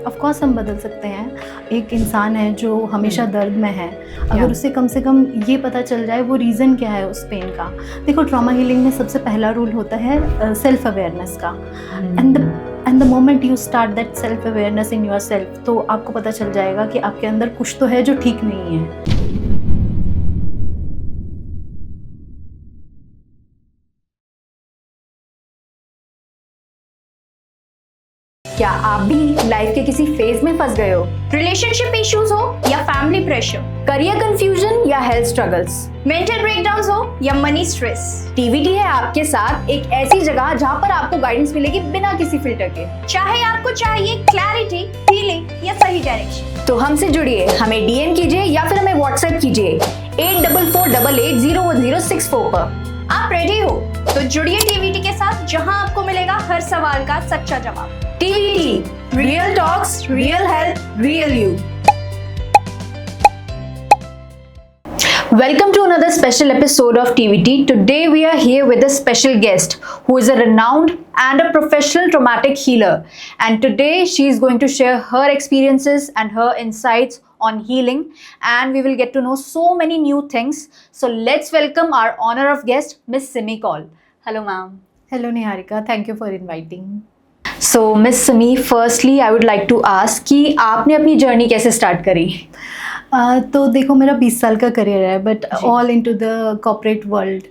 Of course हम बदल सकते हैं। एक इंसान है जो हमेशा दर्द में है, अगर Yeah. उसे कम से कम ये पता चल जाए वो रीज़न क्या है उस पेन का। देखो, ट्रॉमा हीलिंग में सबसे पहला रूल होता है सेल्फ अवेयरनेस का। And the moment you start that self awareness in your self, तो आपको पता चल जाएगा कि आपके अंदर कुछ तो है जो ठीक नहीं है। क्या आप भी लाइफ के किसी फेज में फंस गए हो? रिलेशनशिप इश्यूज हो या फैमिली प्रेशर, करियर कंफ्यूजन या हेल्थ स्ट्रगल्स, मेंटल ब्रेकडाउन्स हो या मनी स्ट्रेस, टीवीटी है आपके साथ एक ऐसी जगह जहां पर आपको गाइडेंस मिलेगी बिना किसी फिल्टर के। चाहे आपको चाहिए क्लैरिटी, हीलिंग या सही डायरेक्शन, तो हमसे जुड़िए। हमें डीएम कीजिए या फिर हमें व्हाट्सएप कीजिए 8448801064 पर। आप रेडी हो तो जुड़िए टीवीटी के साथ, जहां आपको मिलेगा हर सवाल का सच्चा जवाब। TVT, real talks, real health, real you. Welcome to another special episode of TVT. Today we are here with a special guest who is a renowned and a professional traumatic healer. And today she is going to share her experiences and her insights on healing, and we will get to know so many new things. So let's welcome our honor of guest, Miss Simi Kaul. Hello ma'am. Hello Niharika, thank you for inviting. So Miss Simi, firstly I would like to ask कि आपने अपनी journey कैसे start करी? तो देखो, मेरा 20 साल का करियर है, but all into the corporate world.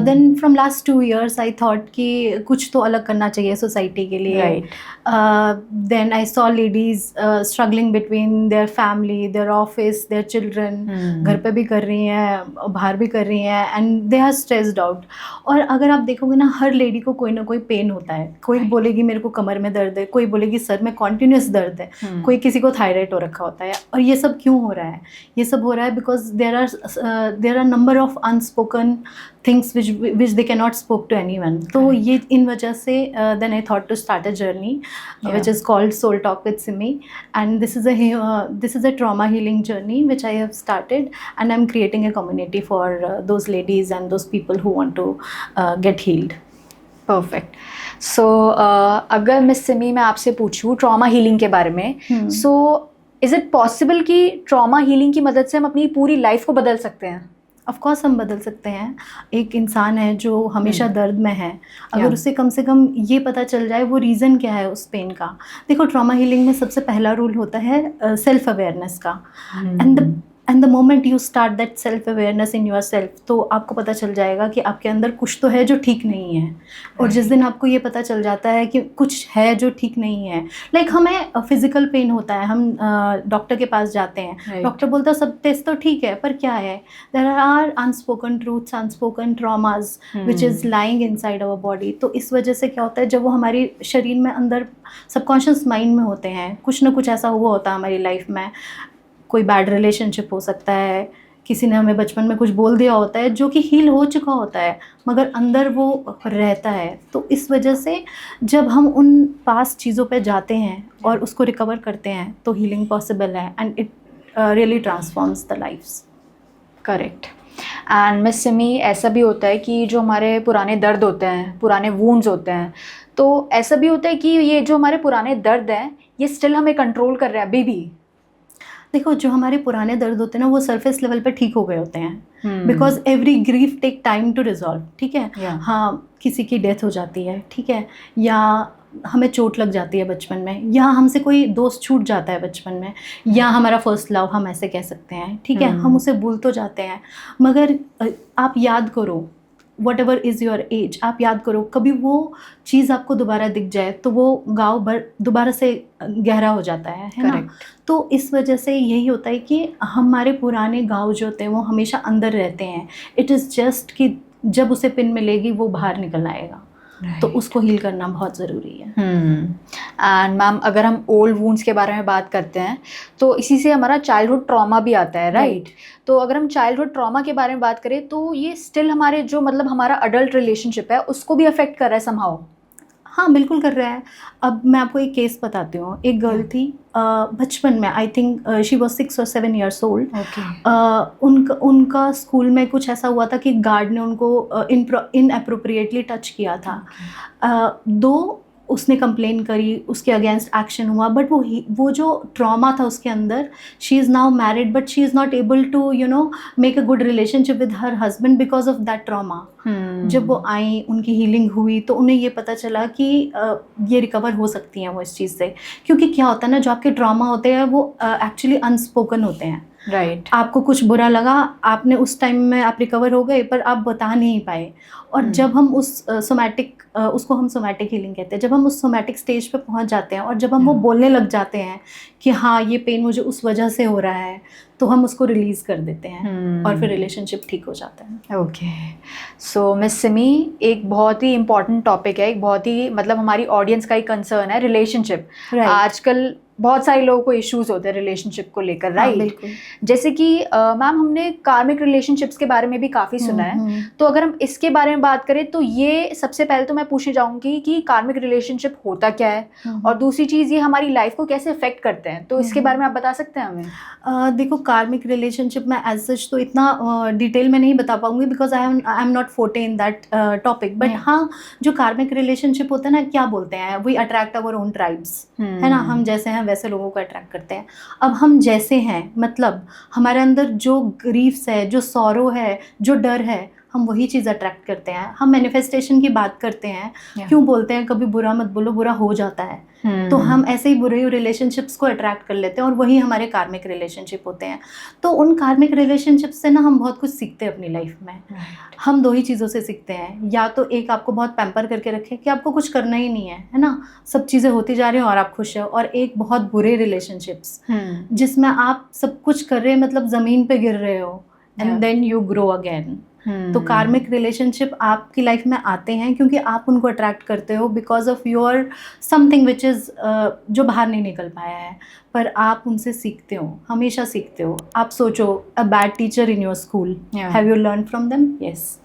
Then from last 2 years I thought कि कुछ तो अलग करना चाहिए सोसाइटी के लिए। Right. Then I saw ladies struggling between their family, their office, their children. घर पे भी कर रही हैं, बाहर भी कर रही हैं, and they are stressed out. और अगर आप देखोगे ना, हर लेडी को कोई ना कोई पेन होता है। कोई बोलेगी मेरे को कमर में दर्द है, कोई बोलेगी सर में कॉन्टिन्यूस दर्द है, कोई किसी को थायराइड हो रखा होता है। और ये सब क्यों हो रहा है? ये सब हो रहा है because there are number of unspoken things which they can not spoke to anyone. तो ये इन वजह से then I thought to start a journey which is called Soul Talk with Simi, and this is a trauma healing journey which I have started, and I'm creating a community for those ladies and those people who want to get healed. Perfect. So अगर miss Simi मैं आपसे पूछूं trauma healing के बारे में, so is it possible कि trauma healing की मदद से हम अपनी पूरी लाइफ को बदल सकते हैं? ऑफ कोर्स हम बदल सकते हैं। एक इंसान है जो हमेशा दर्द में है, अगर उसे कम से कम ये पता चल जाए वो रीज़न क्या है उस पेन का। देखो, ट्रॉमा हीलिंग में सबसे पहला रूल होता है सेल्फ अवेयरनेस का। And the moment you start that self awareness in your self, तो आपको पता चल जाएगा कि आपके अंदर कुछ तो है जो ठीक नहीं है। और जिस दिन आपको ये पता चल जाता है कि कुछ है जो ठीक नहीं है, लाइक हमें फिजिकल पेन होता है, हम डॉक्टर के पास जाते हैं, डॉक्टर बोलता है सब टेस्ट तो ठीक है, पर क्या है? There are unspoken truths, unspoken traumas which is lying inside our body. तो इस वजह से क्या होता है, जब वो हमारे शरीर में अंदर सबकॉन्शियस माइंड में होते हैं, कुछ ना कुछ ऐसा हुआ होता है हमारी लाइफ में। कोई बैड रिलेशनशिप हो सकता है, किसी ने हमें बचपन में कुछ बोल दिया होता है जो कि हील हो चुका होता है, मगर अंदर वो रहता है। तो इस वजह से जब हम उन पास चीज़ों पे जाते हैं और उसको रिकवर करते हैं तो हीलिंग पॉसिबल है, and it really transforms the lifes. Correct. And miss Simi, ऐसा भी होता है कि जो हमारे पुराने दर्द होते हैं, पुराने वूंड्स होते हैं, तो ऐसा भी होता है कि ये जो हमारे पुराने दर्द हैं ये स्टिल हमें कंट्रोल कर रहे हैं अभी भी। देखो, जो हमारे पुराने दर्द होते हैं ना, वो सरफेस लेवल पे ठीक हो गए होते हैं, because every grief take time to resolve. ठीक है, हाँ, किसी की डेथ हो जाती है, ठीक है, या हमें चोट लग जाती है बचपन में, या हमसे कोई दोस्त छूट जाता है बचपन में, या हमारा फर्स्ट लव हम ऐसे कह सकते हैं, ठीक है, हम उसे भूल तो जाते हैं। मगर आप याद करो, what ever is your age, आप याद करो, कभी वो चीज़ आपको दोबारा दिख जाए तो वो गाँव भर दोबारा से गहरा हो जाता है ना। तो इस वजह से यही होता है कि हमारे पुराने घाव जो होते हैं वो हमेशा अंदर रहते हैं। इट इज़ जस्ट कि जब उसे पिन मिलेगी वो बाहर निकल आएगा। तो उसको हील करना बहुत ज़रूरी है। एंड मैम, अगर हम ओल्ड वूंड्स के बारे में बात करते हैं तो इसी से हमारा चाइल्डहुड ट्रॉमा भी आता है, राइट? तो अगर हम चाइल्डहुड ट्रॉमा के बारे में बात करें तो ये स्टिल हमारे जो मतलब हमारा अडल्ट रिलेशनशिप है उसको भी अफेक्ट कर रहा है समहाउ। हाँ, बिल्कुल कर रहा है। अब मैं आपको एक केस बताती हूँ। एक गर्ल थी बचपन में, I think she was 6 or 7 years old। उनका स्कूल में कुछ ऐसा हुआ था कि गार्ड ने उनको इनअप्रोप्रिएटली टच किया था। दो उसने कंप्लेन करी, उसके अगेंस्ट एक्शन हुआ, बट वो जो ट्रॉमा था उसके अंदर, she is now married but she is not able to make a good relationship with her husband because of that trauma. जब वो आई, उनकी हीलिंग हुई, तो उन्हें ये पता चला कि ये रिकवर हो सकती हैं वो इस चीज़ से। क्योंकि क्या होता है ना, जो आपके ट्रॉमा होते हैं वो एक्चुअली अनस्पोकन होते हैं। राइट। आपको कुछ बुरा लगा, आपने उस टाइम में आप रिकवर हो गए, पर आप बता नहीं पाए। और जब हम उस सोमैटिक, उसको हम सोमैटिक हीलिंग कहते हैं, जब हम उस सोमैटिक स्टेज पे पहुंच जाते हैं और जब हम वो बोलने लग जाते हैं कि हाँ ये पेन मुझे उस वजह से हो रहा है, तो हम उसको रिलीज़ कर देते हैं और फिर रिलेशनशिप ठीक हो जाता है। ओके, सो मिस सिमी, एक बहुत ही इम्पॉर्टेंट टॉपिक है, एक बहुत ही मतलब हमारी ऑडियंस का ही कंसर्न है रिलेशनशिप। आजकल बहुत सारे लोगों को इश्यूज होते हैं रिलेशनशिप को लेकर, राइट? बिल्कुल। जैसे कि मैम, हमने कार्मिक रिलेशनशिप्स के बारे में भी काफ़ी सुना है, तो अगर हम इसके बारे में बात करें तो ये सबसे पहले तो मैं पूछने जाऊंगी कि कार्मिक रिलेशनशिप होता क्या है, और दूसरी चीज़ ये हमारी लाइफ को कैसे अफेक्ट करते हैं, तो इसके बारे में आप बता सकते हैं हमें? देखो, कार्मिक रिलेशनशिप में एज सच तो इतना डिटेल में नहीं बता पाऊंगी because I am not forte in that topic, but हाँ, जो कार्मिक रिलेशनशिप होता है ना, क्या बोलते हैं, we attract our own tribes, है ना? हम जैसे हैं वैसे लोगों को अट्रैक्ट करते हैं। अब हम जैसे हैं, मतलब हमारे अंदर जो ग्रीफ्स है, जो सॉरो है, जो डर है, हम वही चीज़ अट्रैक्ट करते हैं। हम मैनिफेस्टेशन की बात करते हैं, क्यों बोलते हैं कभी बुरा मत बोलो, बुरा हो जाता है। तो हम ऐसे ही बुरे रिलेशनशिप्स को अट्रैक्ट कर लेते हैं और वही हमारे कार्मिक रिलेशनशिप होते हैं। तो उन कार्मिक रिलेशनशिप्स से ना हम बहुत कुछ सीखते हैं अपनी लाइफ में। हम दो ही चीज़ों से सीखते हैं, या तो एक आपको बहुत पैम्पर करके रखे कि आपको कुछ करना ही नहीं है ना, सब चीज़ें होती जा रही हैं और आप खुश हो, और एक बहुत बुरे रिलेशनशिप्स जिसमें आप सब कुछ कर रहे हैं, मतलब ज़मीन पे गिर रहे हो, and then you grow again. तो कार्मिक रिलेशनशिप आपकी लाइफ में आते हैं क्योंकि आप उनको अट्रैक्ट करते हो because of your something which is जो बाहर नहीं निकल पाया है, पर आप उनसे सीखते हो, हमेशा सीखते हो। आप सोचो, a bad teacher in your school, have you learn from them? Yes.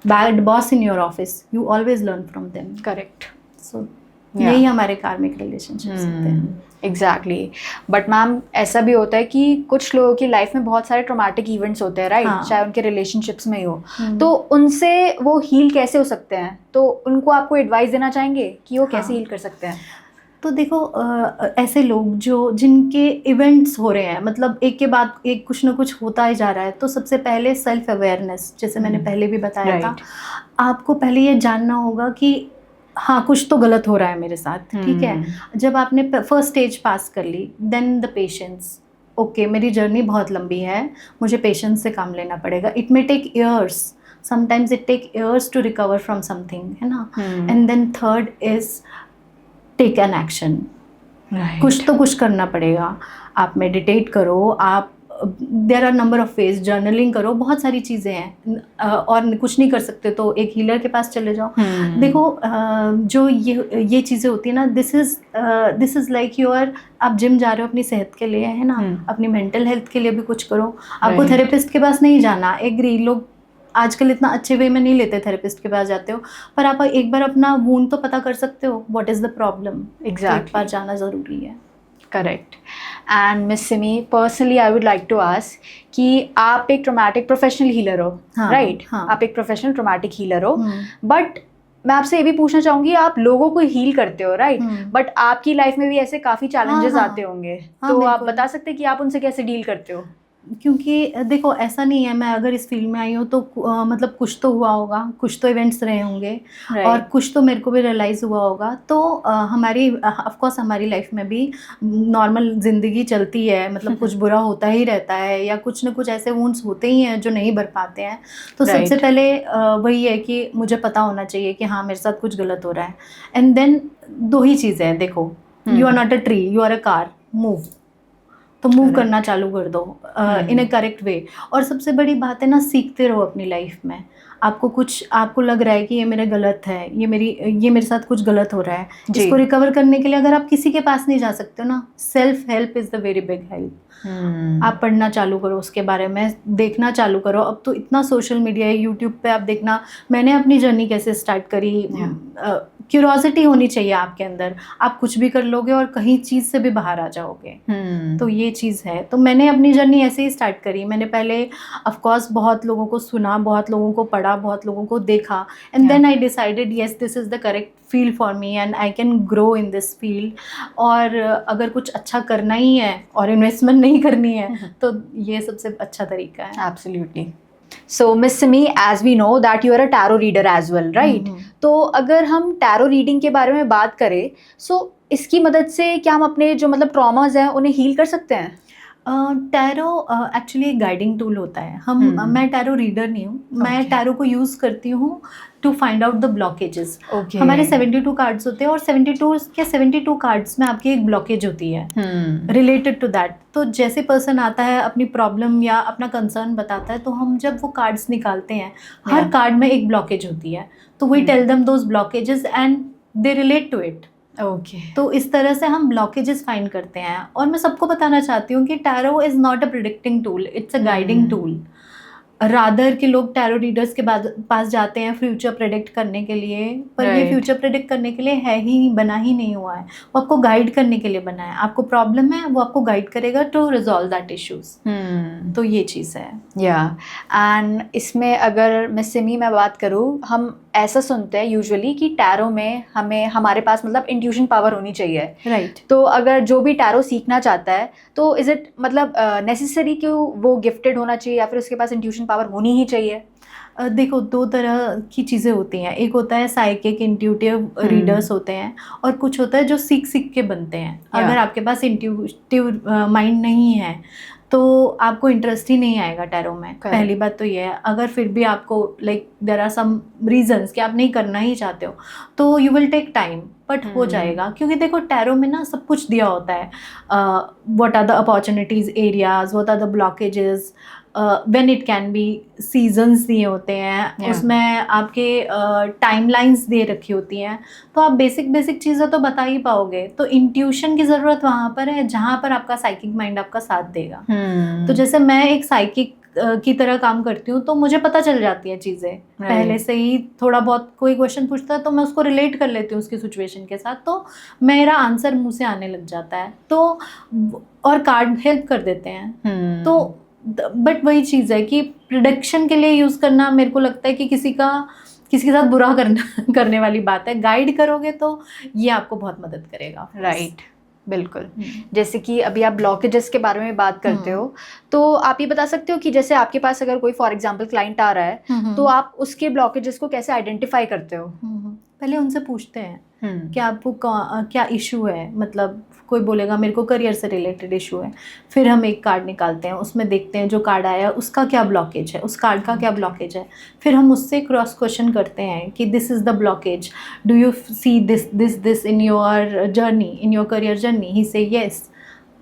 Bad boss in your office, you always learn from them. Correct. So यही हमारे कार्मिक रिलेशनशिप्स होते हैं। एग्जैक्टली। बट मैम, ऐसा भी होता है कि कुछ लोगों की लाइफ में बहुत सारे ट्रॉमेटिक इवेंट्स होते हैं, राइट? चाहे उनके रिलेशनशिप्स में ही हो, तो उनसे वो हील कैसे हो सकते हैं? तो उनको आपको एडवाइस देना चाहेंगे कि वो कैसे हील कर सकते हैं? तो देखो, ऐसे लोग जिनके इवेंट्स हो रहे हैं, मतलब एक के बाद एक कुछ ना कुछ होता ही जा रहा है, तो सबसे पहले सेल्फ अवेयरनेस, जैसे मैंने पहले भी बताया था, आपको पहले ये जानना होगा कि हाँ, कुछ तो गलत हो रहा है मेरे साथ, ठीक है? जब आपने फर्स्ट स्टेज पास कर ली, देन द पेशेंस। ओके, मेरी जर्नी बहुत लंबी है, मुझे पेशेंस से काम लेना पड़ेगा। It may take years, sometimes it take years to recover from something, है ना? And then third is take an action. कुछ तो कुछ करना पड़ेगा। आप मेडिटेट करो, आप there are number of ways, journaling करो, बहुत सारी चीज़ें हैं। और कुछ नहीं कर सकते तो एक हीलर के पास चले जाओ। देखो, जो ये चीज़ें होती है ना, दिस इज़ लाइक आप जिम जा रहे हो अपनी सेहत के लिए, है ना? अपनी मेंटल हेल्थ के लिए भी कुछ करो। आपको थेरेपिस्ट के पास नहीं जाना। एग्री, लोग आजकल इतना अच्छे वे में नहीं लेते, थेरेपिस्ट के पास जाते हो, पर आप एक बार अपना वूंड तो पता कर सकते हो, what is the problem. Exactly, एक बार जाना ज़रूरी है। Correct. And miss Simi, personally I would like to ask कि आप एक ट्रॉमेटिक प्रोफेशनल हीलर हो, राइट? आप एक प्रोफेशनल ट्रॉमेटिक हीलर हो, बट मैं आपसे ये भी पूछना चाहूंगी, आप लोगों को हील करते हो, राइट? बट आपकी लाइफ में भी ऐसे काफ़ी चैलेंजेस आते होंगे, तो आप बता सकते हैं कि आप उनसे कैसे डील करते हो? क्योंकि देखो, ऐसा नहीं है, मैं अगर इस फील्ड में आई हूँ तो मतलब कुछ तो हुआ होगा, कुछ तो इवेंट्स रहे होंगे, और कुछ तो मेरे को भी रियलाइज़ हुआ होगा। तो हमारी ऑफ कोर्स हमारी लाइफ में भी नॉर्मल ज़िंदगी चलती है, मतलब कुछ बुरा होता ही रहता है, या कुछ ना कुछ ऐसे वुंड्स होते ही हैं जो नहीं भर पाते हैं। तो सबसे पहले वही है कि मुझे पता होना चाहिए कि हाँ, मेरे साथ कुछ गलत हो रहा है। एंड देन दो ही चीज़ें हैं, देखो, you are not a tree, you are a car, move. तो मूव करना चालू कर दो इन अ करेक्ट वे। और सबसे बड़ी बात है ना, सीखते रहो अपनी लाइफ में। आपको लग रहा है कि ये मेरे गलत है, ये मेरे साथ कुछ गलत हो रहा है, इसको रिकवर करने के लिए अगर आप किसी के पास नहीं जा सकते हो ना, self help is the very big help. आप पढ़ना चालू करो, उसके बारे में देखना चालू करो। अब तो इतना सोशल मीडिया है, यूट्यूब पे आप देखना। मैंने अपनी जर्नी कैसे स्टार्ट करी, क्यूरोसिटी होनी चाहिए आपके अंदर, आप कुछ भी कर लोगे और कहीं चीज़ से भी बाहर आ जाओगे। तो ये चीज़ है। तो मैंने अपनी जर्नी ऐसे ही स्टार्ट करी। मैंने पहले ऑफ कोर्स बहुत लोगों को सुना, बहुत लोगों को पढ़ा, बहुत लोगों को देखा, and then I decided yes this is the correct field for me and I can grow in this field. और अगर कुछ अच्छा करना ही है और इन्वेस्टमेंट नहीं करनी है तो ये सबसे अच्छा तरीका है। Absolutely. So, Miss Simi, as we know that you are a tarot reader as well, right? तो अगर हम tarot reading के बारे में बात करें, इसकी मदद से क्या हम अपने जो मतलब ट्रॉमास हैं उन्हें हील कर सकते हैं? टैरो एक्चुअली एक गाइडिंग टूल होता है। मैं टैरो रीडर नहीं हूँ, मैं टैरो को यूज़ करती हूँ to find out the blockages. हमारे 72 कार्ड्स होते हैं और 72 कार्ड्स में आपकी एक ब्लॉकेज होती है रिलेटेड टू दैट। तो जैसे पर्सन आता है अपनी प्रॉब्लम या अपना कंसर्न बताता है, तो हम जब वो कार्ड्स निकालते हैं, हर कार्ड में एक ब्लॉकेज होती है, तो we tell them those blockages and they relate to it. तो इस तरह से हम ब्लॉकेजेस फाइंड करते हैं। और मैं सबको बताना चाहती हूँ कि tarot is not a predicting tool, it's a guiding tool. Rather के लोग टैरो रीडर्स के पास जाते हैं फ्यूचर प्रेडिक्ट करने के लिए, पर ये फ्यूचर प्रेडिक्ट करने के लिए है ही बना ही नहीं हुआ है। वो आपको गाइड करने के लिए बना है। आपको प्रॉब्लम है, वो आपको गाइड करेगा टू रिजॉल्व दैट इश्यूज। तो ये चीज़ है। एंड इसमें अगर मिस सिमी मैं बात करूँ, हम ऐसा सुनते हैं यूजुअली कि टैरो में हमारे पास मतलब इंट्यूशन पावर होनी चाहिए, राइट। तो अगर जो भी टैरो सीखना चाहता है तो इज़ इट मतलब नेसेसरी कि वो गिफ्टेड होना चाहिए या फिर उसके पास इंट्यूशन पावर होनी ही चाहिए? देखो, दो तरह की चीज़ें होती हैं। एक होता है साइकिक इंट्यूटिव रीडर्स होते हैं, और कुछ होता है जो सीख के बनते हैं। अगर आपके पास इंट्यूटिव माइंड नहीं है तो आपको इंटरेस्ट ही नहीं आएगा टैरो में। पहली बात तो ये है। अगर फिर भी आपको like there are some reasons कि आप नहीं करना ही चाहते हो, तो you will take time, but हो जाएगा। क्योंकि देखो, टैरो में ना सब कुछ दिया होता है। What are the opportunities areas, what are the blockages, when it can be, seasons दिए होते हैं उसमें, आपके टाइमलाइंस दे रखी होती हैं। तो आप बेसिक चीज़ें तो बता ही पाओगे। तो इंट्यूशन की ज़रूरत वहाँ पर है जहाँ पर आपका साइकिक माइंड आपका साथ देगा। तो जैसे मैं एक साइकिक की तरह काम करती हूँ, तो मुझे पता चल जाती है चीज़ें पहले से ही। थोड़ा बहुत कोई क्वेश्चन पूछता है तो मैं उसको रिलेट कर लेती हूँ उसकी सिचुएशन के साथ, तो मेरा आंसर मुंह से आने लग जाता है। तो और कार्ड हेल्प कर देते हैं। तो बट वही चीज़ है कि प्रिडिक्शन के लिए यूज़ करना, मेरे को लगता है कि किसी के साथ बुरा करने वाली बात है। गाइड करोगे तो ये आपको बहुत मदद करेगा। राइट, बिल्कुल। जैसे कि अभी आप ब्लॉकेजेस के बारे में बात करते हो, तो आप ये बता सकते हो कि जैसे आपके पास अगर कोई फॉर एग्जांपल क्लाइंट आ रहा है, तो आप उसके ब्लॉकेजेस को कैसे आइडेंटिफाई करते हो? पहले उनसे पूछते हैं कि आपको क्या इशू है। मतलब कोई बोलेगा मेरे को करियर से रिलेटेड इशू है, फिर हम एक कार्ड निकालते हैं, उसमें देखते हैं जो कार्ड आया उसका क्या ब्लॉकेज है, उस कार्ड का क्या ब्लॉकेज है। फिर हम उससे क्रॉस क्वेश्चन करते हैं कि this is the blockage, do you see this in your journey, in your career journey. He say yes.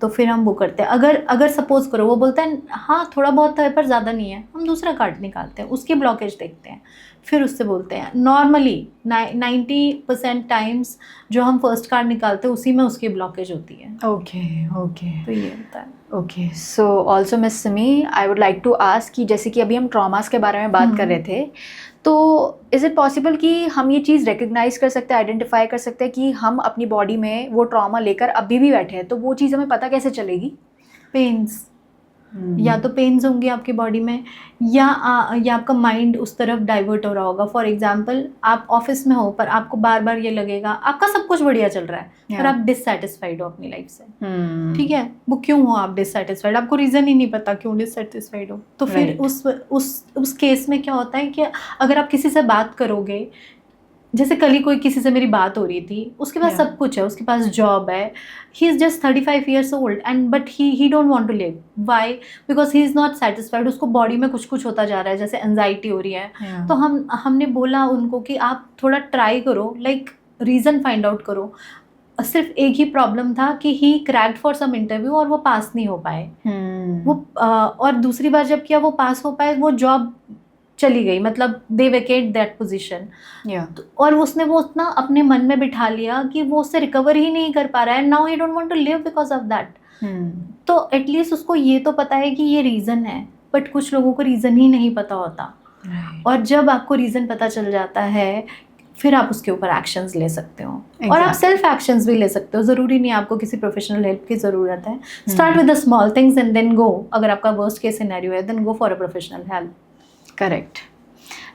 तो फिर हम वो करते हैं। अगर सपोज करो वो बोलता है हाँ थोड़ा बहुत है पर ज़्यादा नहीं है, हम दूसरा कार्ड निकालते हैं, उसकी ब्लॉकेज देखते हैं, फिर उससे बोलते हैं। नॉर्मली 90% टाइम्स जो हम फर्स्ट कार्ड निकालते हैं उसी में उसकी ब्लॉकेज होती है। ओके। तो ये होता है। Okay, so also miss Simi, I would like to ask कि जैसे कि अभी हम ट्रॉमास के बारे में बात कर रहे थे, तो इज़ इट पॉसिबल कि हम ये चीज़ रिकग्नाइज कर सकते हैं, आइडेंटिफाई कर सकते हैं कि हम अपनी बॉडी में वो ट्रॉमा लेकर अभी भी बैठे हैं? तो वो चीज़ हमें पता कैसे चलेगी? पेन्स, या तो पेन्स होंगी आपकी बॉडी में, या आपका माइंड उस तरफ डाइवर्ट हो रहा होगा। फॉर एग्जांपल, आप ऑफिस में हो पर आपको बार बार ये लगेगा आपका सब कुछ बढ़िया चल रहा है पर आप डिससैटिस्फाइड हो अपनी लाइफ से। ठीक है, वो क्यों हो आप डिससैटिस्फाइड? आपको रीज़न ही नहीं पता क्यों डिससैटिस्फाइड हो। तो फिर उस केस में क्या होता है कि अगर आप किसी से बात करोगे, जैसे कल ही कोई किसी से मेरी बात हो रही थी, उसके पास सब कुछ है, उसके पास जॉब है, he is just 35 years old and but he don't want to live. Why? Because he is not satisfied. उसको बॉडी में कुछ होता जा रहा है, जैसे एंजाइटी हो रही है। तो हमने बोला उनको कि आप थोड़ा ट्राई करो, लाइक रीज़न फाइंड आउट करो। सिर्फ एक ही प्रॉब्लम था कि ही क्रैक्ड फॉर सम इंटरव्यू और वो पास नहीं हो पाए। वो और दूसरी बार जब किया वो पास हो पाए, वो जॉब चली गई, मतलब दे वेकेट दैट पोजीशन। और उसने वो उतना अपने मन में बिठा लिया कि वो उससे रिकवर ही नहीं कर पा रहा है। Now he don't want to live because of that. तो एटलीस्ट उसको ये तो पता है कि ये रीज़न है, बट कुछ लोगों को रीज़न ही नहीं पता होता। और जब आपको रीज़न पता चल जाता है, फिर आप उसके ऊपर एक्शंस ले सकते हो। और आप सेल्फ एक्शंस भी ले सकते हो, ज़रूरी नहीं आपको किसी प्रोफेशनल हेल्प की ज़रूरत है। Start with the small things and then go, अगर आपका वर्स्ट केस सिनेरियो है then go for a professional help. Correct.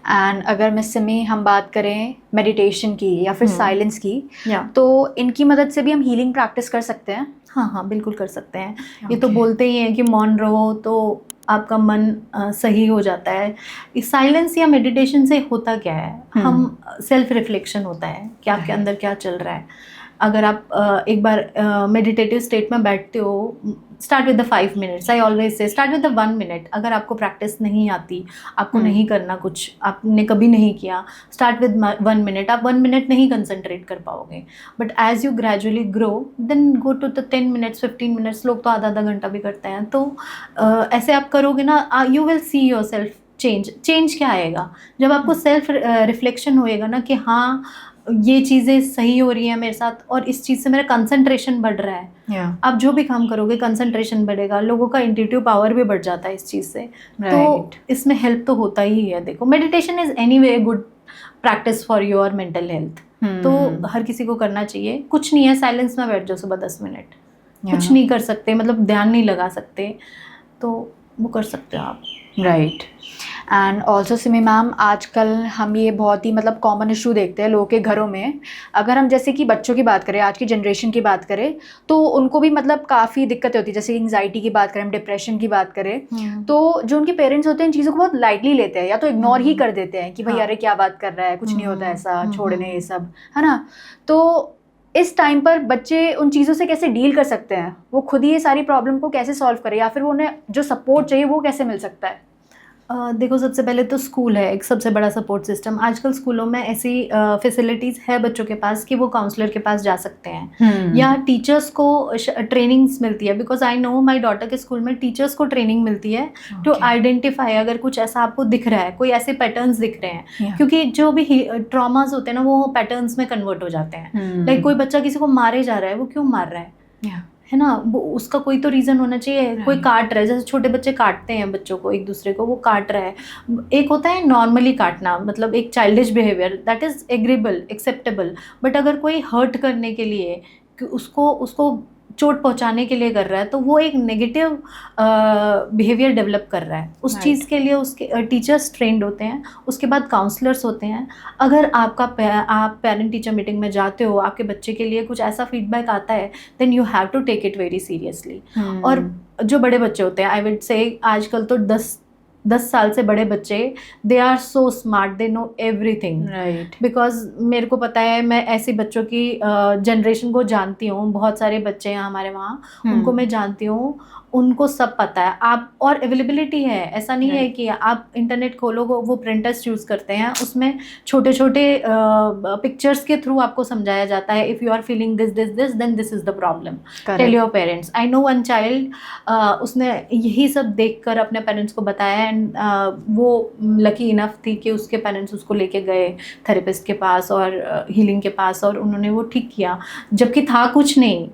And अगर मिस सिमी हम बात करें मेडिटेशन की या फिर साइलेंस की, तो इनकी मदद से भी हम हीलिंग प्रैक्टिस कर सकते हैं? हाँ, बिल्कुल कर सकते हैं। ये तो बोलते ही हैं कि मौन रहो तो आपका मन सही हो जाता है। इस साइलेंस या मेडिटेशन से होता क्या है, हम सेल्फ रिफ्लेक्शन होता है कि आपके अंदर क्या चल रहा है। अगर आप एक बार मेडिटेटिव स्टेट में बैठते हो, start with the 5 minutes. I always say start with the 1 minute. अगर आपको प्रैक्टिस नहीं आती, आपको नहीं करना, कुछ आपने कभी नहीं किया, स्टार्ट विद 1 मिनट। आप 1 मिनट नहीं कंसंट्रेट कर पाओगे, but as you gradually grow then go to the 10 minutes, 15 minutes, लोग तो आधा घंटा भी करते हैं। तो ऐसे आप करोगे ना, you will see your self change क्या आएगा जब आपको सेल्फ रिफ्लेक्शन होएगा ना कि हाँ ये चीज़ें सही हो रही हैं मेरे साथ और इस चीज़ से मेरा कंसंट्रेशन बढ़ रहा है। आप जो भी काम करोगे कंसंट्रेशन बढ़ेगा, लोगों का इंट्यूटिव पावर भी बढ़ जाता है इस चीज़ से। तो इसमें हेल्प तो होता ही है। देखो, meditation is anyway good practice for your mental health. तो हर किसी को करना चाहिए। कुछ नहीं है, साइलेंस में बैठ जाओ सुबह 10 मिनट, कुछ नहीं कर सकते, मतलब ध्यान नहीं लगा सकते, तो वो कर सकते हो आप। Right. And also Simi ma'am, आजकल हम ये बहुत ही मतलब कॉमन इशू देखते हैं लोगों के घरों में। अगर हम जैसे कि बच्चों की बात करें, आज की जनरेशन की बात करें, तो उनको भी मतलब काफ़ी दिक्कतें होती है। जैसे एंग्जाइटी की बात करें, हम डिप्रेशन की बात करें, तो जो उनके पेरेंट्स होते हैं इन चीज़ों को बहुत लाइटली लेते हैं या तो इग्नोर ही कर देते हैं कि भाई अरे क्या बात कर रहा है, कुछ नहीं होता ऐसा, छोड़ने ये सब, है ना। तो इस टाइम पर बच्चे उन चीज़ों से कैसे डील कर सकते हैं? वो खुद ही ये सारी प्रॉब्लम को कैसे सॉल्व करें, या फिर वो उन्हें जो सपोर्ट चाहिए वो कैसे मिल सकता है? देखो, सबसे पहले तो स्कूल है एक सबसे बड़ा सपोर्ट सिस्टम। आजकल स्कूलों में ऐसी फैसिलिटीज़ है बच्चों के पास कि वो काउंसलर के पास जा सकते हैं, या टीचर्स को ट्रेनिंग्स मिलती है। Because I know my daughter के स्कूल में टीचर्स को ट्रेनिंग मिलती है टू आइडेंटिफाई अगर कुछ ऐसा आपको दिख रहा है, कोई ऐसे पैटर्न्स दिख रहे हैं। क्योंकि जो भी ट्रॉमास होते हैं ना, वो पैटर्न्स में कन्वर्ट हो जाते हैं। लाइक कोई बच्चा किसी को मारे जा रहा है, वो क्यों मार रहा है ना, वो उसका कोई तो रीज़न होना चाहिए। कोई काट रहा है, जैसे छोटे बच्चे काटते हैं बच्चों को, एक दूसरे को, वो काट रहा है। एक होता है नॉर्मली काटना, मतलब एक childish behaviour, that is agreeable, acceptable. But अगर कोई हर्ट करने के लिए, उसको चोट पहुंचाने के लिए कर रहा है, तो वो एक नेगेटिव बिहेवियर डेवलप कर रहा है। उस चीज़ के लिए उसके टीचर्स ट्रेंड होते हैं, उसके बाद काउंसलर्स होते हैं। अगर आप पेरेंट टीचर मीटिंग में जाते हो, आपके बच्चे के लिए कुछ ऐसा फीडबैक आता है, then you have to take it very seriously. और जो बड़े बच्चे होते हैं, आई वुड से आजकल तो 10 साल से बड़े बच्चे, they are so smart, they know everything. Right. Because मेरे को पता है, मैं ऐसे बच्चों की जनरेशन को जानती हूँ। बहुत सारे बच्चे हैं हमारे वहाँ, उनको मैं जानती हूँ, उनको सब पता है। आप और अवेलेबिलिटी है, ऐसा नहीं है कि आप इंटरनेट खोलो, वो प्रिंटर्स यूज़ करते हैं, उसमें छोटे छोटे पिक्चर्स के थ्रू आपको समझाया जाता है। If you are feeling this then this is the problem, tell your parents. I know one child, उसने यही सब देखकर अपने पेरेंट्स को बताया, एंड वो लकी इनफ थी कि उसके पेरेंट्स उसको लेके गए थेरेपिस्ट के पास और हीलिंग के पास, और उन्होंने वो ठीक किया, जबकि था कुछ नहीं,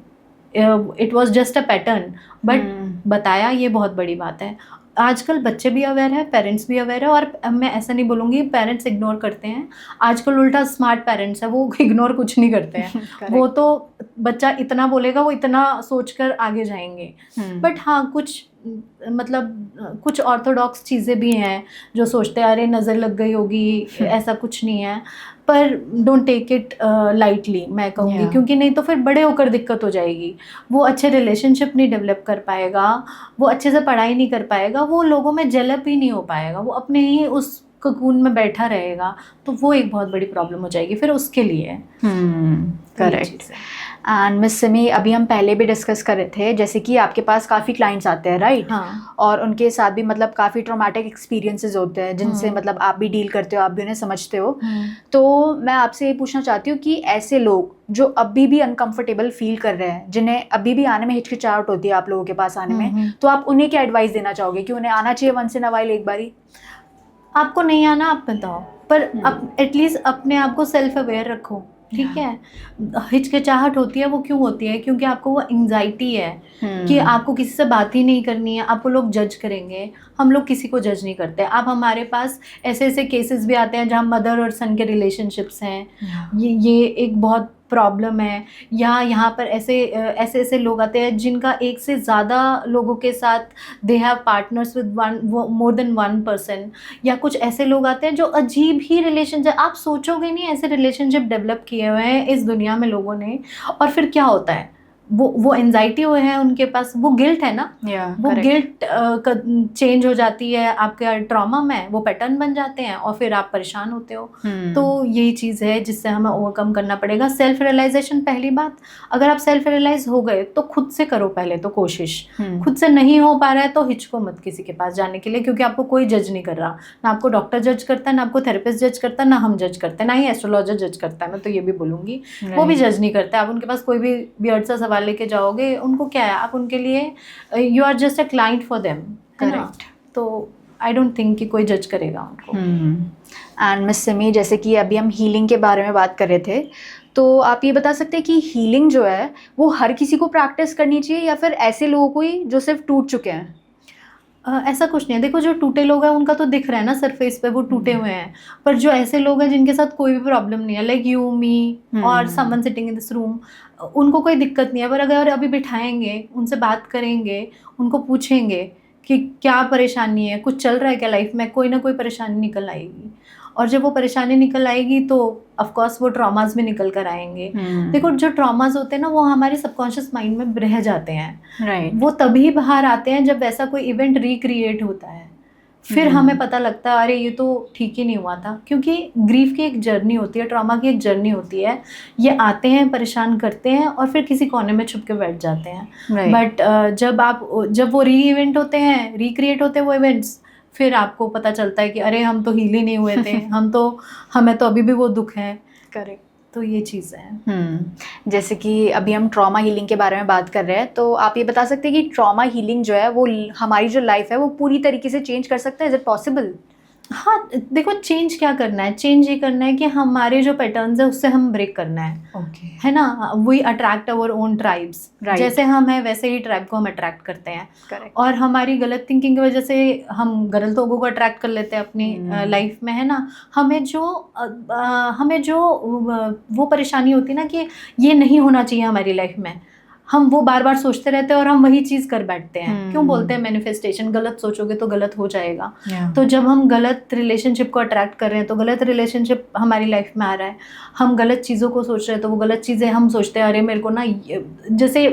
it was just a pattern, but बताया। ये बहुत बड़ी बात है। आजकल बच्चे भी अवेयर है, पेरेंट्स भी अवेयर है, और मैं ऐसा नहीं बोलूँगी पेरेंट्स इग्नोर करते हैं। आजकल उल्टा स्मार्ट पेरेंट्स है, वो इग्नोर कुछ नहीं करते हैं। वो तो बच्चा इतना बोलेगा, वो इतना सोचकर आगे जाएंगे। बट हाँ, कुछ ऑर्थोडॉक्स चीज़ें भी हैं जो सोचते हैं अरे नज़र लग गई होगी, ऐसा कुछ नहीं है। पर डोंट टेक इट लाइटली, मैं कहूँगी, क्योंकि नहीं तो फिर बड़े होकर दिक्कत हो जाएगी। वो अच्छे रिलेशनशिप नहीं डेवलप कर पाएगा, वो अच्छे से पढ़ाई नहीं कर पाएगा, वो लोगों में डेवलप ही नहीं हो पाएगा, वो अपने ही उस ककून में बैठा रहेगा, तो वो एक बहुत बड़ी प्रॉब्लम हो जाएगी फिर उसके लिए। करेक्ट। एंड मिस सिमी, अभी हम पहले भी डिस्कस कर रहे थे, जैसे कि आपके पास काफ़ी क्लाइंट्स आते हैं, राइट? हाँ। और उनके साथ भी मतलब काफ़ी ट्रॉमेटिक एक्सपीरियंसेस होते हैं जिनसे मतलब आप भी डील करते हो, आप भी उन्हें समझते हो। तो मैं आपसे ये पूछना चाहती हूँ कि ऐसे लोग जो अभी भी अनकंफर्टेबल फील कर रहे हैं, जिन्हें अभी भी आने में हिचकिचाहट होती है आप लोगों के पास आने में, तो आप उन्हें क्या एडवाइस देना चाहोगे कि उन्हें आना चाहिए वंस इन अ वाइल एक बारी? आपको नहीं आना, आप बताओ, पर एटलीस्ट अपने आप को सेल्फ अवेयर रखो ठीक है। हिचकिचाहट होती है, वो क्यों होती है? क्योंकि आपको वो एंजाइटी है कि आपको किसी से बात ही नहीं करनी है, आपको लोग जज करेंगे। हम लोग किसी को जज नहीं करते। अब हमारे पास ऐसे ऐसे केसेस भी आते हैं जहाँ मदर और सन के रिलेशनशिप्स हैं, ये एक बहुत प्रॉब्लम है। या यहाँ पर ऐसे ऐसे लोग आते हैं जिनका एक से ज़्यादा लोगों के साथ they have partners with more than one person, या कुछ ऐसे लोग आते हैं जो अजीब ही रिलेशनशिप, आप सोचोगे नहीं ऐसे रिलेशनशिप डेवलप किए हुए हैं इस दुनिया में लोगों ने। और फिर क्या होता है, वो एंजाइटी हुए हैं उनके पास, वो गिल्ट है ना, वो गिल्ट चेंज हो जाती है आपके ट्रॉमा में, वो पैटर्न बन जाते हैं और फिर आप परेशान होते हो। तो यही चीज़ है जिससे हमें ओवरकम करना पड़ेगा। सेल्फ रियलाइजेशन, पहली बात, अगर आप सेल्फ रियलाइज हो गए तो खुद से करो पहले तो कोशिश। खुद से नहीं हो पा रहा है तो हिचको मत किसी के पास जाने के लिए, क्योंकि आपको कोई जज नहीं कर रहा। ना आपको डॉक्टर जज करता है, ना आपको थेरेपिस्ट जज करता है, ना हम जज करते हैं, ना ही एस्ट्रोलॉजर जज करता है। मैं तो ये भी बोलूँगी, वो भी जज नहीं करते। आप उनके पास कोई भी वियर्ड सा सवाल लेके जाओगे, उनको क्या है, आप उनके लिए you are just a client for them, correct. तो आई डोंट थिंक कि कोई जज करेगा उनको। एंड मिस सिमी, जैसे कि अभी हम हीलिंग के बारे में बात कर रहे थे, तो आप ये बता सकते हैं कि हीलिंग जो है वो हर किसी को प्रैक्टिस करनी चाहिए या फिर ऐसे लोगों को ही जो सिर्फ टूट चुके हैं? ऐसा कुछ नहीं है। देखो, जो टूटे लोग हैं उनका तो दिख रहा है ना सरफेस पे, वो टूटे हुए हैं। पर जो ऐसे लोग हैं जिनके साथ कोई भी प्रॉब्लम नहीं है, लाइक यू, मी और someone sitting in this room, उनको कोई दिक्कत नहीं है। पर अगर अभी बिठाएंगे, उनसे बात करेंगे, उनको पूछेंगे कि क्या परेशानी है, कुछ चल रहा है क्या लाइफ में, कोई ना कोई परेशानी निकल आएगी। और जब वो परेशानी निकल आएगी तो ऑफ कोर्स वो ट्रॉमास भी निकल कर आएंगे। देखो, जो ट्रॉमास होते हैं ना, वो हमारे सबकॉन्शियस माइंड में रह जाते हैं। वो तभी बाहर आते हैं जब ऐसा कोई इवेंट रिक्रिएट होता है। फिर हमें पता लगता है अरे ये तो ठीक ही नहीं हुआ था। क्योंकि ग्रीफ की एक जर्नी होती है, ट्रॉमा की एक जर्नी होती है। ये आते हैं, परेशान करते हैं और फिर किसी कोने में छुप के बैठ जाते हैं। बट जब वो री इवेंट होते हैं, रिक्रिएट होते हैं वो इवेंट्स, फिर आपको पता चलता है कि अरे हम तो हील ही नहीं हुए थे, हमें तो अभी भी वो दुख है। करेक्ट। तो ये चीज़ है। जैसे कि अभी हम ट्रॉमा हीलिंग के बारे में बात कर रहे हैं, तो आप ये बता सकते हैं कि ट्रॉमा हीलिंग जो है वो हमारी जो लाइफ है वो पूरी तरीके से चेंज कर सकता है? Is it possible? हाँ, देखो, चेंज क्या करना है, चेंज ये करना है कि हमारे जो पैटर्न्स है उससे हम ब्रेक करना है। है ना, we attract our own tribes. जैसे हम हैं वैसे ही ट्राइब को हम अट्रैक्ट करते हैं। Correct. और हमारी गलत थिंकिंग की वजह से हम गलत लोगों को अट्रैक्ट कर लेते हैं अपनी लाइफ में। है ना, हमें जो वो परेशानी होती है ना कि ये नहीं होना चाहिए हमारी लाइफ में, हम वो बार बार सोचते रहते हैं और हम वही चीज़ कर बैठते हैं। क्यों बोलते हैं मैनिफेस्टेशन, गलत सोचोगे तो गलत हो जाएगा। तो जब हम गलत रिलेशनशिप को अट्रैक्ट कर रहे हैं तो गलत रिलेशनशिप हमारी लाइफ में आ रहा है। हम गलत चीज़ों को सोच रहे हैं तो वो गलत चीज़ें हम सोचते हैं, अरे मेरे को ना, जैसे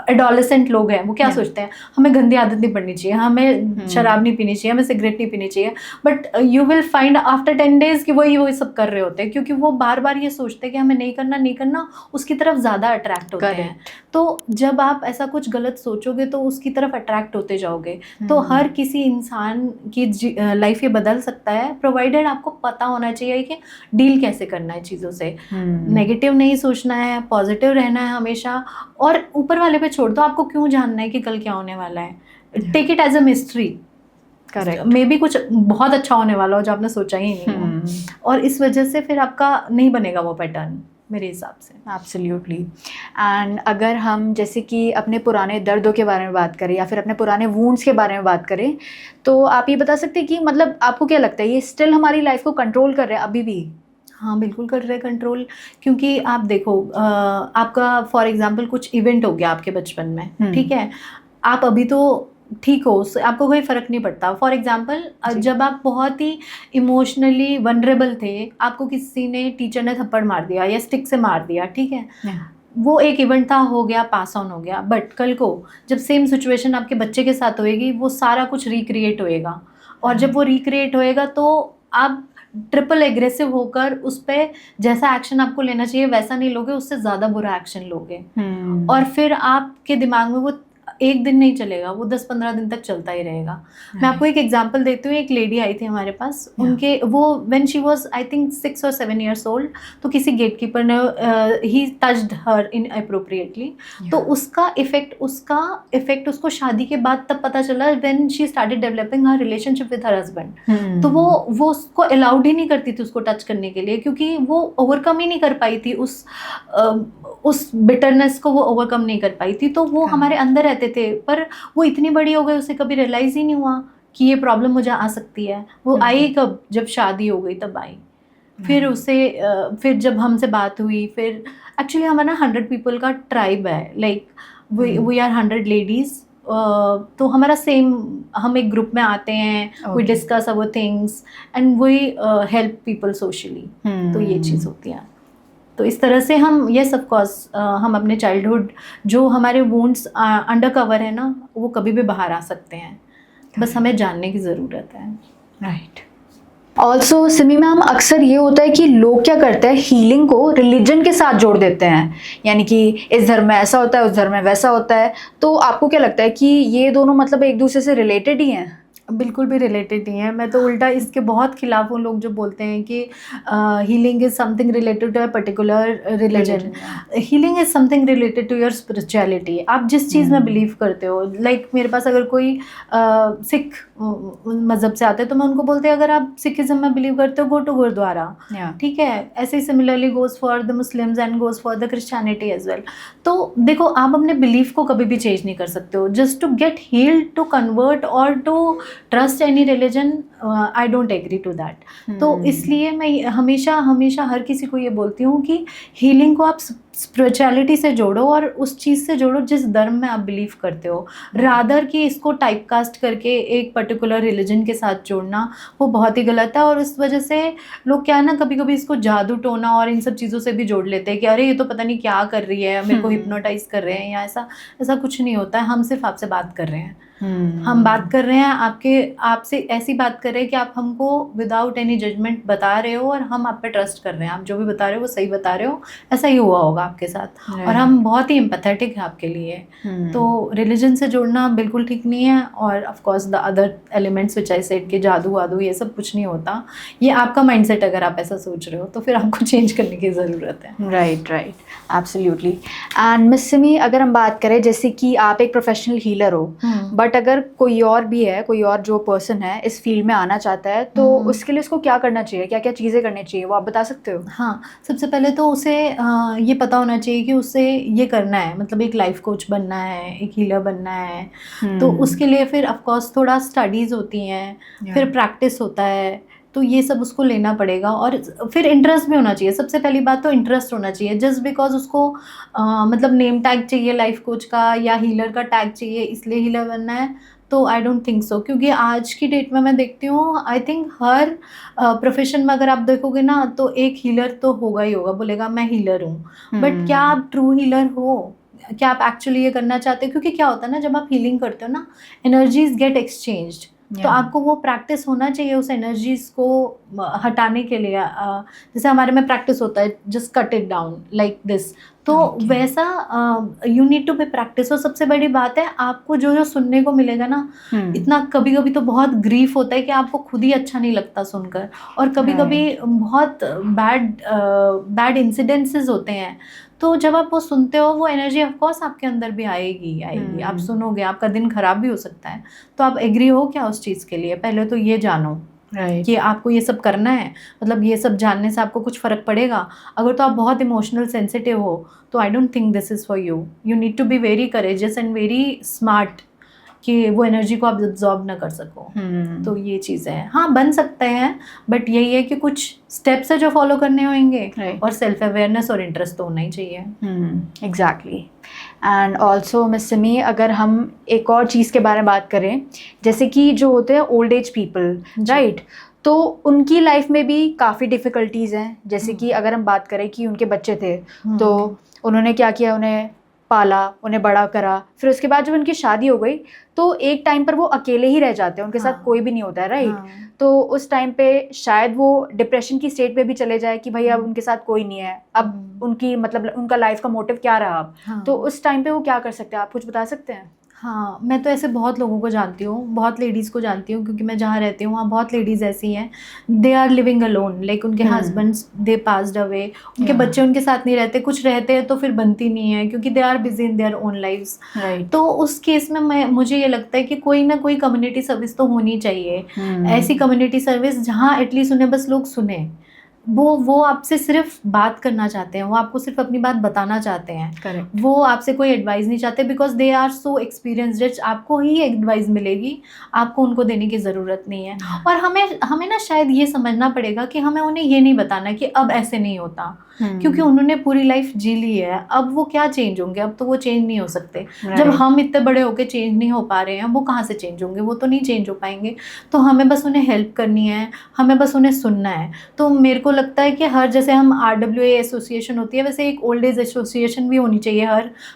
एडोलेसेंट लोग हैं वो क्या सोचते हैं, हमें गंदी आदत नहीं पड़नी चाहिए, हमें शराब नहीं पीनी चाहिए, हमें सिगरेट नहीं पीनी चाहिए। But you will find after 10 days कि वही सब कर रहे होते हैं, क्योंकि वो बार बार ये सोचते हैं कि हमें नहीं करना, उसकी तरफ ज़्यादा अट्रैक्ट होते हैं। तो जब आप ऐसा कुछ गलत सोचोगे तो उसकी तरफ अट्रैक्ट होते जाओगे। तो हर किसी इंसान की लाइफ ये बदल सकता है, प्रोवाइडेड आपको पता होना चाहिए कि डील कैसे करना है चीज़ों से। नेगेटिव नहीं सोचना है, पॉजिटिव रहना है हमेशा। और ऊपर वाले पे छोड़ दो, आपको क्यों जानना है कि कल क्या होने वाला है। Take it as a mystery. Correct. Maybe कुछ बहुत अच्छा होने वाला हो जो आपने सोचा ही नहीं हो, और इस वजह से फिर आपका नहीं बनेगा वो पैटर्न, मेरे हिसाब से। एब्सोल्युटली। एंड अगर हम जैसे कि अपने पुराने दर्दों के बारे में बात करें या फिर अपने पुराने वूंड्स के बारे में बात करें, तो आप ये बता सकते हैं कि मतलब आपको क्या लगता है ये स्टिल हमारी लाइफ को कंट्रोल कर रहे हैं अभी भी? हाँ, बिल्कुल कर रहे हैं कंट्रोल। क्योंकि आप देखो, आपका फॉर एग्जांपल कुछ इवेंट हो गया आपके बचपन में, ठीक है, आप अभी तो ठीक हो, आपको कोई फ़र्क नहीं पड़ता। फॉर एग्जांपल, जब आप बहुत ही इमोशनली वनरेबल थे, आपको किसी ने, टीचर ने थप्पड़ मार दिया या स्टिक से मार दिया, ठीक है, वो एक इवेंट था, हो गया, पास ऑन हो गया। बट कल को जब सेम सिचुएशन आपके बच्चे के साथ होएगी, वो सारा कुछ रिक्रिएट होएगा। और जब वो रिक्रिएट होएगा तो आप ट्रिपल एग्रेसिव होकर उस पर जैसा एक्शन आपको लेना चाहिए वैसा नहीं लोगे, उससे ज़्यादा बुरा एक्शन लोगे। और फिर आपके दिमाग में वो एक दिन नहीं चलेगा, वो 10-15 दिन तक चलता ही रहेगा। मैं आपको एक एग्जांपल देती हूँ। एक लेडी आई थी हमारे पास, उनके वो when she was I think 6 और 7 इयर्स ओल्ड, तो किसी गेटकीपर ने ही टच्ड हर इनअप्रोप्रिएटली, तो उसका इफेक्ट उसको शादी के बाद तब पता चला when she started developing her relationship with her husband. तो वो उसको अलाउड ही नहीं करती थी उसको टच करने के लिए, क्योंकि वो ओवरकम ही नहीं कर पाई थी उस बिटरनेस को, वो ओवरकम नहीं कर पाई थी। तो वो हमारे अंदर रहते थे, पर वो इतनी बड़ी हो गई, उसे कभी रियलाइज़ ही नहीं हुआ कि ये प्रॉब्लम मुझे आ सकती है। वो आई कब, जब शादी हो गई तब आई। फिर फिर जब हमसे बात हुई, फिर एक्चुअली हमारा 100 पीपल का ट्राइब है, लाइक वी आर 100 लेडीज़। तो हमारा सेम, हम एक ग्रुप में आते हैं, we discuss our things and we help people socially. तो ये चीज़ होती है। तो इस तरह से हम, यस ऑफ कोर्स, हम अपने चाइल्डहुड जो हमारे वुंड्स अंडर कवर है ना, वो कभी भी बाहर आ सकते हैं, बस हमें जानने की ज़रूरत है। राइट। ऑल्सो सिमी मैम, अक्सर ये होता है कि लोग क्या करते हैं, हीलिंग को रिलीजन के साथ जोड़ देते हैं, यानी कि इस धर्म में ऐसा होता है, उस धर्म में वैसा होता है। तो आपको क्या लगता है कि ये दोनों मतलब एक दूसरे से रिलेटेड ही हैं? बिल्कुल भी रिलेटेड नहीं है। मैं तो उल्टा इसके बहुत खिलाफ हूँ, लोग जो बोलते हैं कि healing is something related to a particular religion. Healing is something related to your spirituality. आप जिस चीज़ में बिलीव करते हो, लाइक मेरे पास अगर कोई सिख मज़हब से आते हैं, तो मैं उनको बोलते हैं अगर आप सिखिज़म में बिलीव करते हो, गो टू गुरुद्वारा, ठीक है। ऐसे ही similarly goes for the Muslims and goes for the Christianity as well. तो देखो, आप अपने बिलीफ को कभी भी चेंज नहीं कर सकते हो। Just to get healed, to convert और to trust any religion, I don't agree to that. तो इसलिए मैं हमेशा हर किसी को ये बोलती हूँ कि हीलिंग को आप स्पिरिचुअलिटी से जोड़ो और उस चीज़ से जोड़ो जिस धर्म में आप बिलीव करते हो, रादर कि इसको टाइपकास्ट करके एक पर्टिकुलर रिलीजन के साथ जोड़ना, वो बहुत ही गलत है। और इस वजह से लोग क्या है ना, कभी कभी इसको जादू टोना और इन सब चीज़ों से भी जोड़ लेते हैं कि अरे ये तो पता नहीं क्या कर रही है, मेरे को हिप्नोटाइज कर रहे हैं, या ऐसा कुछ नहीं होता है। हम सिर्फ आपसे बात कर रहे हैं, हम बात कर रहे हैं आपसे ऐसी बात कर रहे हैं कि आप हमको विदाउट एनी जजमेंट बता रहे हो और हम आप पे ट्रस्ट कर रहे हैं। आप जो भी बता रहे हो वो सही बता रहे हो, ऐसा ही हुआ होगा आपके साथ। और हम बहुत ही एम्पैथेटिक हैं आपके लिए। तो रिलीजन से जोड़ना बिल्कुल ठीक नहीं है। और of course the other elements which I said कि जादू वादू ये सब कुछ नहीं होता। ये आपका माइंडसेट, अगर आप ऐसा सोच रहे हो तो फिर आपको चेंज करने की ज़रूरत है। Right, absolutely. And miss Simi, अगर हम बात करें जैसे कि आप एक प्रोफेशनल हीलर हो, बट अगर कोई और भी है, कोई और जो पर्सन है इस फील्ड में आना चाहता है, तो उसके लिए उसको क्या करना चाहिए, क्या क्या चीज़ें करनी चाहिए, वो आप बता सकते हो? हाँ, सबसे पहले तो उसे ये पता होना चाहिए कि उसे ये करना है, मतलब एक लाइफ कोच बनना है, एक हीलर बनना है। तो उसके लिए फिर ऑफ कोर्स थोड़ा स्टडीज़ होती हैं, फिर प्रैक्टिस होता है, तो ये सब उसको लेना पड़ेगा। और फिर इंटरेस्ट भी होना चाहिए। सबसे पहली बात तो इंटरेस्ट होना चाहिए। जस्ट बिकॉज उसको मतलब नेम टैग चाहिए लाइफ कोच का या हीलर का टैग चाहिए इसलिए हीलर बनना है, तो आई डोंट थिंक सो। क्योंकि आज की डेट में मैं देखती हूँ, आई थिंक हर प्रोफेशन में अगर आप देखोगे ना, तो एक हीलर तो होगा ही होगा, बोलेगा मैं हीलर हूँ। बट क्या आप ट्रू हीलर हो? क्या आप एक्चुअली ये करना चाहते हो? क्योंकि क्या होता है ना, जब आप हीलिंग करते हो ना, एनर्जीज गेट एक्सचेंज्ड। तो आपको वो प्रैक्टिस होना चाहिए उस एनर्जीज को हटाने के लिए। जैसे हमारे में प्रैक्टिस होता है just cut it down like this, तो वैसा you need to be practice. और सबसे बड़ी बात है, आपको जो जो सुनने को मिलेगा ना, इतना कभी कभी तो बहुत ग्रीफ होता है कि आपको खुद ही अच्छा नहीं लगता सुनकर। और कभी कभी बहुत बैड इंसिडेंसेस होते हैं। तो जब आप वो सुनते हो, वो एनर्जी ऑफ कोर्स आपके अंदर भी आएगी। आप सुनोगे, आपका दिन खराब भी हो सकता है। तो आप एग्री हो क्या उस चीज़ के लिए? पहले तो ये जानो कि आपको ये सब करना है, मतलब ये सब जानने से आपको कुछ फ़र्क पड़ेगा। अगर तो आप बहुत इमोशनल सेंसिटिव हो, तो I don't think this is for you. You need to be very courageous and very smart कि वो एनर्जी को आप एब्जॉर्ब ना कर सको। तो ये चीज़ें हैं। हाँ, बन सकते हैं, बट यही है कि कुछ स्टेप्स है जो फॉलो करने होंगे। और सेल्फ अवेयरनेस और इंटरेस्ट तो होना ही चाहिए। Exactly. And also miss Simi, अगर हम एक और चीज़ के बारे में बात करें, जैसे कि जो होते हैं ओल्ड एज पीपल, राइट, तो उनकी लाइफ में भी काफ़ी डिफ़िकल्टीज़ हैं। जैसे कि अगर हम बात करें कि उनके बच्चे थे, तो उन्होंने क्या किया, उन्हें पाला, उन्हें बड़ा करा, फिर उसके बाद जब उनकी शादी हो गई तो एक टाइम पर वो अकेले ही रह जाते हैं, उनके साथ कोई भी नहीं होता है, राइट। तो उस टाइम पे शायद वो डिप्रेशन की स्टेट पे भी चले जाए कि भाई अब उनके साथ कोई नहीं है, अब उनकी मतलब उनका लाइफ का मोटिव क्या रहा अब। तो उस टाइम पे वो क्या कर सकते हैं, आप कुछ बता सकते हैं? हाँ, मैं तो ऐसे बहुत लोगों को जानती हूँ, बहुत लेडीज़ को जानती हूँ, क्योंकि मैं जहाँ रहती हूँ वहाँ बहुत लेडीज़ ऐसी हैं, they are living alone, like उनके हस्बैंड्स दे पास्ड अवे, उनके Yeah. बच्चे उनके साथ नहीं रहते, कुछ रहते हैं तो फिर बनती नहीं है क्योंकि they are busy in their own lives. Right. तो उस केस में मुझे ये लगता है कि कोई ना कोई कम्युनिटी सर्विस तो होनी चाहिए। ऐसी कम्युनिटी सर्विस जहाँ एटलीस्ट उन्हें बस लोग सुने, वो आपसे सिर्फ बात करना चाहते हैं, वो आपको सिर्फ अपनी बात बताना चाहते हैं, करेक्ट। वो आपसे कोई एडवाइस नहीं चाहते, because they are so experienced, आपको ही एडवाइस मिलेगी, आपको उनको देने की ज़रूरत नहीं है। और हमें ना शायद ये समझना पड़ेगा कि हमें उन्हें ये नहीं बताना कि अब ऐसे नहीं होता, क्योंकि उन्होंने पूरी लाइफ जी ली है, अब वो क्या चेंज होंगे, अब तो वो चेंज नहीं हो सकते। जब हम इतने बड़े होके चेंज नहीं हो पा रहे हैं, वो कहाँ से चेंज होंगे, वो तो नहीं चेंज हो पाएंगे। तो हमें बस उन्हें हेल्प करनी है, हमें बस उन्हें सुनना है। तो मेरे को लगता है कि हर, जैसे हम RWA एसोसिएशन होती है, वैसे एक ओल्ड एज एसोसिएशन भी होनी चाहिए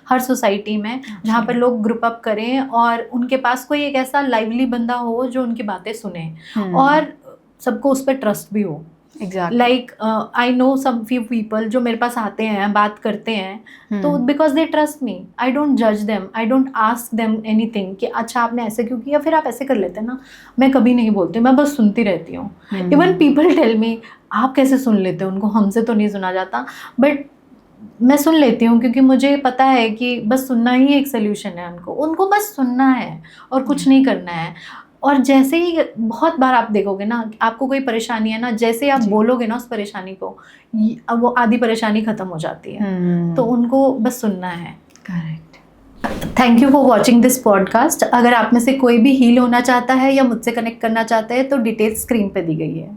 हर सोसाइटी में, जहाँ पर लोग ग्रुप अप करें और उनके पास कोई एक ऐसा लाइवली बंदा हो जो उनकी बातें सुने और सबको उस पर ट्रस्ट भी हो। Exactly. Like I know some few people जो मेरे पास आते हैं, बात करते हैं, तो because they trust me, I don't जज them, I don't ask them anything कि अच्छा आपने ऐसे क्यों किया, फिर आप ऐसे कर लेते ना। मैं कभी नहीं बोलती, मैं बस सुनती रहती हूँ। इवन पीपल टेल मी आप कैसे सुन लेते हो उनको, हमसे तो नहीं सुना जाता, बट मैं सुन लेती हूँ क्योंकि मुझे पता है कि बस सुनना ही एक सोल्यूशन है। उनको बस सुनना है और कुछ नहीं करना है। और जैसे ही बहुत बार आप देखोगे ना, आपको कोई परेशानी है ना, जैसे आप बोलोगे ना उस परेशानी को, अब वो आधी परेशानी खत्म हो जाती है। तो उनको बस सुनना है। Correct. Thank you for watching this podcast. अगर आप में से कोई भी हील होना चाहता है या मुझसे कनेक्ट करना चाहता है तो डिटेल्स स्क्रीन पे दी गई है।